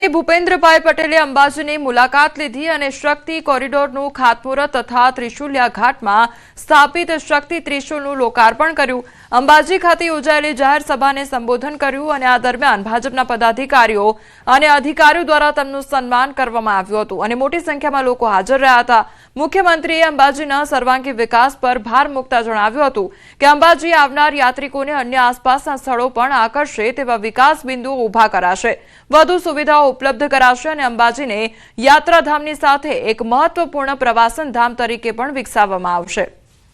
ભૂપેન્દ્રભાઈ પટેલે અંબાજીની મુલાકાત લીધી અને શક્તિ કોરિડોરનું ખાતમુહૂર્ત તથા ત્રિશુલિયા ઘાટમાં સ્થાપિત શક્તિ ત્રિશુલનું લોકાર્પણ કર્યું। અંબાજી ખાતે યોજાયેલી જાહેર સભાને સંબોધન કર્યું અને આ દરમિયાન ભાજપના પદાધિકારીઓ અને અધિકારીઓ દ્વારા તેમનું સન્માન કરવામાં આવ્યું હતું અને મોટી સંખ્યામાં લોકો હાજર રહ્યા હતા। મુખ્યમંત્રીએ અંબાજીના સર્વાંગી વિકાસ પર ભાર મૂકતા જણાવ્યું હતું કે અંબાજી આવનાર યાત્રિકોને અન્ય આસપાસના સ્થળો પણ આકર્ષે તેવા વિકાસ બિંદુઓ ઊભા કરાશે, વધુ સુવિધાઓ ઉપલબ્ધ કરાશે અને અંબાજીને યાત્રાધામની સાથે એક મહત્વપૂર્ણ પ્રવાસન ધામ તરીકે પણ વિકસાવવામાં આવશે।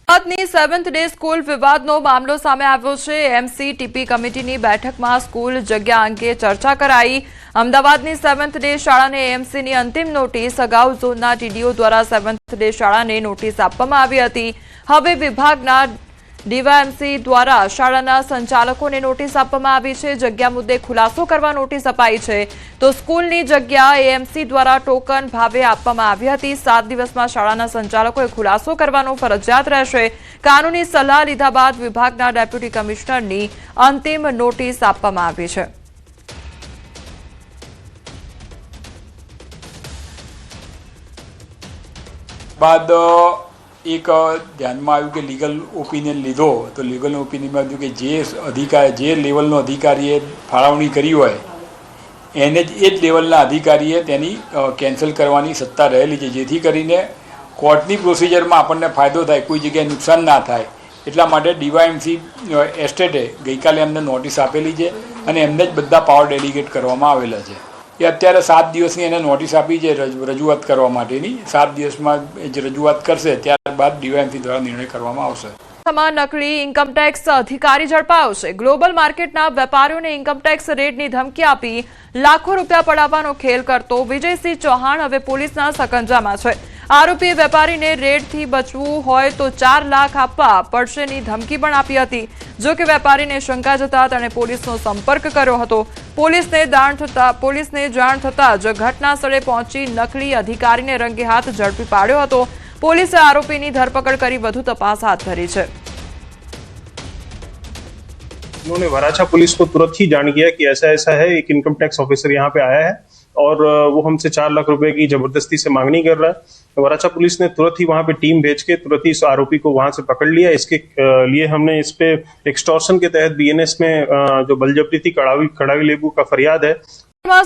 અમદાવાદની 7th ડે સ્કૂલ વિવાદનો મામલો સામે આવ્યો છે। એમસીટીપી કમિટીની બેઠકમાં સ્કૂલ જગ્યા અંગે ચર્ચા કરાઈ। અમદાવાદની 7th ડે શાળાને એએમસીની અંતિમ નોટિસ અગાઉ ઝોનના ટીડીઓ દ્વારા 7th ડે શાળાને નોટિસ આપવામાં આવી હતી। હવે વિભાગના ડીવાયએમસી દ્વારા શાળાના સંચાલકોને નોટિસ આપવામાં આવી છે। જગ્યા મુદ્દે ખુલાસો કરવા નોટિસ અપાઈ છે તો સ્કૂલની જગ્યા એએમસી દ્વારા ટોકન ભાવે આપવામાં આવી હતી। 7 દિવસમાં શાળાના સંચાલકોએ ખુલાસો કરવાનો ફરજિયાત રહેશે। કાનૂની સલાહ લીધા બાદ વિભાગના ડેપ્યુટી કમિશનરની અંતિમ નોટિસ આપવામાં આવી છે। बाद एक ध्यान में आयु कि लीगल ओपिनियन लीधो तो लीगल ओपिनियन में आव्युं कि जे लेवलनो अधिकारीए फाळवणी करी होय एने ज ए लेवलना अधिकारीए तेनी केन्सल करवानी सत्ता रहेली छे, जेथी करीने कोर्टनी प्रोसिजरमां आपणने फायदो थाय, कोई जग्याए नुकसान ना थाय। એટલા માટે ડીવાયએમસી એસ્ટેટે ગઈકાલે એમને નોટિસ આપેલી છે અને એમને જ બધા પાવર ડેલિગેટ કરવામાં આવેલા છે। એ અત્યારે 7 દિવસની એને નોટિસ આપી છે રજૂઆત કરવા માટેની। 7 દિવસમાં જે રજૂઆત કરશે ત્યારબાદ ડીવાયએમસી દ્વારા નિર્ણય કરવામાં આવશે। નકલી ઇન્કમટેક્સ અધિકારી ઝડપાયો છે। ગ્લોબલ માર્કેટના વેપારીઓને ઇન્કમટેક્સ રેડની ધમકી આપી લાખો રૂપિયા પડાવવાનો ખેલ કરતો વિજયસિંહ ચૌહાણ હવે પોલીસના સકંજામાં છે। આરોપીએ વેપારીને રેડથી બચવું હોય તો 4 લાખ આપવા પડશેની ધમકી પણ આપી હતી। જો કે વેપારીને શંકા જતા તેણે પોલીસનો સંપર્ક કર્યો હતો। પોલીસને જાણ થતાં જ ઘટના સ્થળે પહોંચી નકલી અધિકારીને રંગે હાથ ઝડપી પાડ્યો હતો। પોલીસે આરોપીની ધરપકડ કરી વધુ તપાસ હાથ ધરી છે। उन्होंने वराछा पुलिस को तुरंत ही जान किया कि ऐसा है, एक इनकम टैक्स ऑफिसर यहाँ पे आया है और वो हमसे 4 लाख रुपए की जबरदस्ती से मांगनी कर रहा है। वराछा पुलिस ने तुरंत ही वहाँ पे टीम भेज के तुरंत ही इस आरोपी को वहाँ से पकड़ लिया। इसके लिए हमने इस पे एक्सटॉर्शन के तहत बीएनएस में जो बलजबरी कड़ावी लेबू का फरियाद है।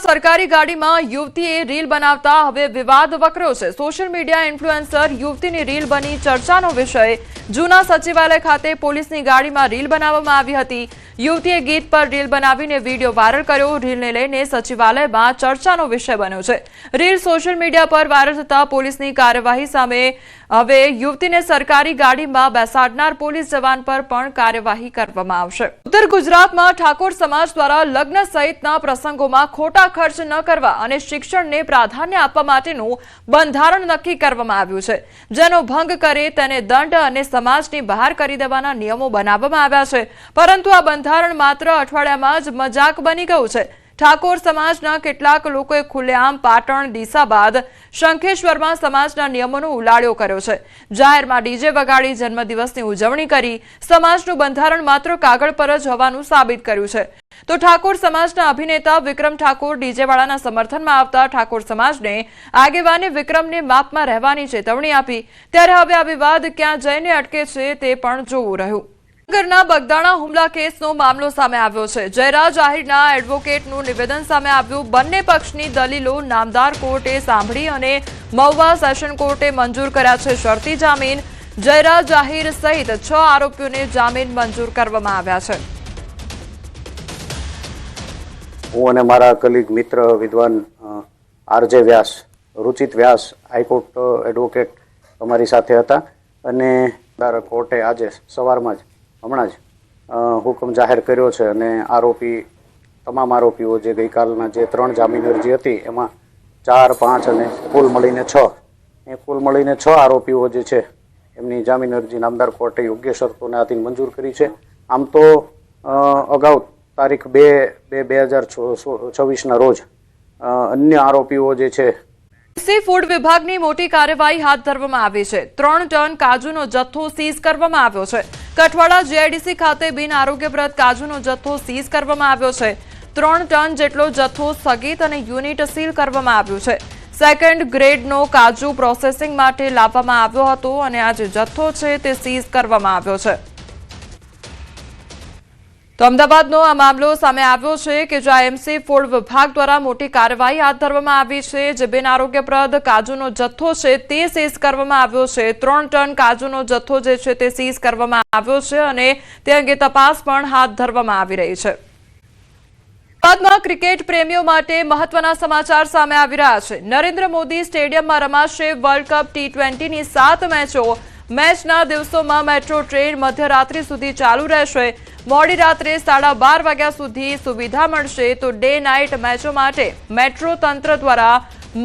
सरकारी गाड़ी में युवतीए रील बनावता हवे विवाद वकर्यो छे। सोशल मीडिया इन्फ्लुएंसर युवतीनी रील बनी चर्चानो विषय। जूना सचिवालय खाते पोलीसनी गाड़ीमां रील बनाववामां आवी हती। युवतीए गीत पर रील बनावीने वीडियो वायरल कर्यो। रीलने लईने सचिवालयमां चर्चानो विषय बन्यो छे। रील सोशल मीडिया पर वायरल थता पोलीसनी कार्यवाही सामे હવે યુવતીને સરકારી ગાડીમાં બેસાડનાર પોલીસ જવાન પર પણ કાર્યવાહી કરવામાં આવશે। ઉત્તર ગુજરાતમાં ઠાકોર સમાજ દ્વારા લગ્ન સહિતના પ્રસંગોમાં ખોટા ખર્ચ ન કરવા અને શિક્ષણને પ્રાધાન્ય આપવા માટેનું બંધારણ નક્કી કરવામાં આવ્યું છે, જેનો ભંગ કરે તેને દંડ અને સમાજની બહાર કરી દેવાના નિયમો બનાવવામાં આવ્યા છે। પરંતુ આ બંધારણ માત્ર અઠવાડિયામાં જ મજાક બની ગયું છે। ઠાકોર સમાજના કેટલાક લોકોએ ખુલ્લેઆમ પાટણ ડીસા બાદ શંખેશ્વરમાં સમાજના નિયમોનો ઉલાળ્યો કર્યો છે। જાહેરમાં ડીજે વગાડી જન્મદિવસની ઉજવણી કરી સમાજનું બંધારણ માત્ર કાગળ પર જ હોવાનું સાબિત કર્યું છે। તો ઠાકોર સમાજના અભિનેતા વિક્રમ ઠાકોર ડીજેવાળાના સમર્થનમાં આવતા ઠાકોર સમાજને આગેવાને વિક્રમને માપમાં રહેવાની ચેતવણી આપી। ત્યારે હવે આ વિવાદ ક્યાં જઈને અટકે છે તે પણ જોવું રહ્યું। નગરના બગદાણા હુમલા કેસનો મામલો સામે આવ્યો છે। જયરાજ આહિરના એડવોકેટનું નિવેદન સામે આવ્યું। બંને પક્ષની દલીલો નામદાર કોર્ટે સાંભળી અને મહુવા સેશન કોર્ટે મંજૂર કર્યા છે શરતી જામીન। જયરાજ આહિર સહિત 6 આરોપીઓને જામીન મંજૂર કરવામાં આવ્યા છે। હું અને મારા કલીગ મિત્ર વિદ્વાન આરજે વ્યાસ, રુચિત વ્યાસ હાઈકોર્ટ એડવોકેટ અમારી સાથે હતા અને કોર્ટે આજે સવારમાં જ હમણાં જ હુકમ જાહેર કર્યો છે અને તમામ આરોપીઓ જે ગઈકાલના જે 3 જામીન અરજી હતી એમાં 4, 5 અને કુલ મળીને 6 આરોપીઓ જે છે એમની જામીન અરજી નામદાર કોર્ટે યોગ્ય શરતોને આધીન મંજૂર કરી છે। આમ તો અગાઉ તારીખ 2/2024ના રોજ અન્ય આરોપીઓ જે છે સી ફૂડ વિભાગની મોટી કાર્યવાહી હાથ ધરવામાં આવી છે। 3 ટન કાજુનો જથ્થો સીઝ કરવામાં આવ્યો છે। કઠવાડા જીઆઈડીસી ખાતે બિન આરોગ્યપ્રદ કાજુનો જથ્થો સીઝ કરવામાં આવ્યો છે। 3 ટન જેટલો જથ્થો સ્થગિત અને યુનિટ સીલ કરવામાં આવ્યું છે. સેકન્ડ ગ્રેડનો કાજુ પ્રોસેસિંગ માટે લાવવામાં આવ્યો હતો અને આ જે જથ્થો છે તે સીઝ કરવામાં આવ્યો છે. તો અમદાવાદનો આ મામલો સામે આવ્યો છે કે જ્યાં એમસી ફૂડ વિભાગ દ્વારા મોટી કાર્યવાહી હાથ ધરવામાં આવી છે. જે બિન આરોગ્યપ્રદ કાજુનો જથ્થો છે તે સીઝ કરવામાં આવ્યો છે. 3 ટન કાજુનો જથ્થો જે છે તે સીઝ કરવામાં આવ્યો છે અને તે અંગે તપાસ પણ હાથ ધરવામાં આવી રહી છે. બાદમાં ક્રિકેટ પ્રેમીઓ માટે મહત્વના સમાચાર સામે આવી રહ્યા છે. નરેન્દ્ર મોદી સ્ટેડિયમમાં રમાશે વર્લ્ડ કપ T20ની 7 મેચો. મેચના દિવસોમાં મેટ્રો ટ્રેન મધ્યરાત્રિ સુધી ચાલુ રહેશે. મોડી રાત્રે 12:30 વાગ્યા સુધી સુવિધા મળશે. તો ડે નાઇટ મેચો માટે મેટ્રો તંત્ર દ્વારા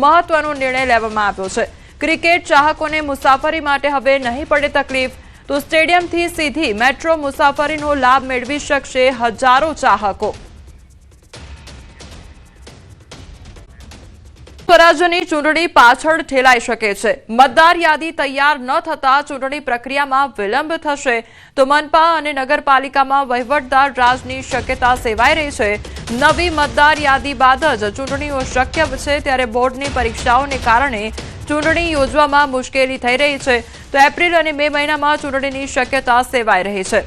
મહત્વનો નિર્ણય લેવામાં આવ્યો છે. ક્રિકેટ ચાહકોને મુસાફરી માટે હવે નહીં પડે તકલીફ. તો સ્ટેડિયમથી સીધી મેટ્રો મુસાફરીનો લાભ મેળવી શકશે હજારો ચાહકો. સ્વરાજ્યની ચૂંટણી પાછળ ઠેલાઈ શકે છે. મતદાર યાદી તૈયાર ન થતા ચૂંટણી પ્રક્રિયામાં વિલંબ થશે. તો મનપા અને નગરપાલિકામાં વહીવટદાર રાજની શક્યતા સેવાઈ રહી છે. નવી મતદાર યાદી બાદ જ ચૂંટણીઓ શક્ય છે. ત્યારે બોર્ડની પરીક્ષાઓને કારણે ચૂંટણી યોજવામાં મુશ્કેલી થઈ રહી છે. તો એપ્રિલ અને મે મહિનામાં ચૂંટણીની શક્યતા સેવાઈ રહી છે.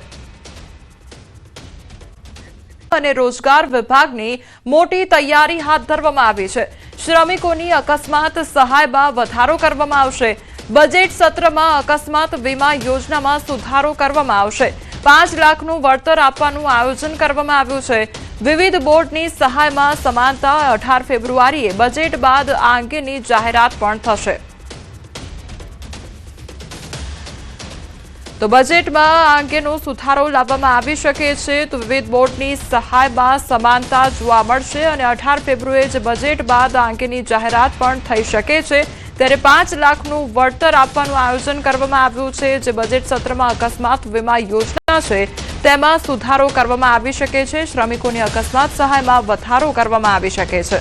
અને રોજગાર વિભાગની મોટી તૈયારી હાથ ધરવામાં આવી છે. શ્રમિકોની અકસ્માત સહાયમાં વધારો કરવામાં આવશે. બજેટ સત્રમાં અકસ્માત વીમા યોજનામાં સુધારો કરવામાં આવશે. 5 લાખનું વળતર આપવાનું આયોજન કરવામાં આવ્યું છે. વિવિધ બોર્ડની સહાયમાં સમાનતા 18 ફેબ્રુઆરીએ બજેટ બાદ આ અંગેની જાહેરાત પણ થશે. તો બજેટમાં આ અંગેનો સુધારો લાવવામાં આવી શકે છે. તો વિવિધ બોર્ડની સહાયમાં સમાનતા જોવા મળશે અને 18 ફેબ્રુઆરીએ બજેટ બાદ આ અંગેની જાહેરાત પણ થઈ શકે છે. ત્યારે 5 લાખનું વળતર આપવાનું આયોજન કરવામાં આવ્યું છે. જે બજેટ સત્રમાં અકસ્માત વીમા યોજના છે તેમાં સુધારો કરવામાં આવી શકે છે. શ્રમિકોની અકસ્માત સહાયમાં વધારો કરવામાં આવી શકે છે.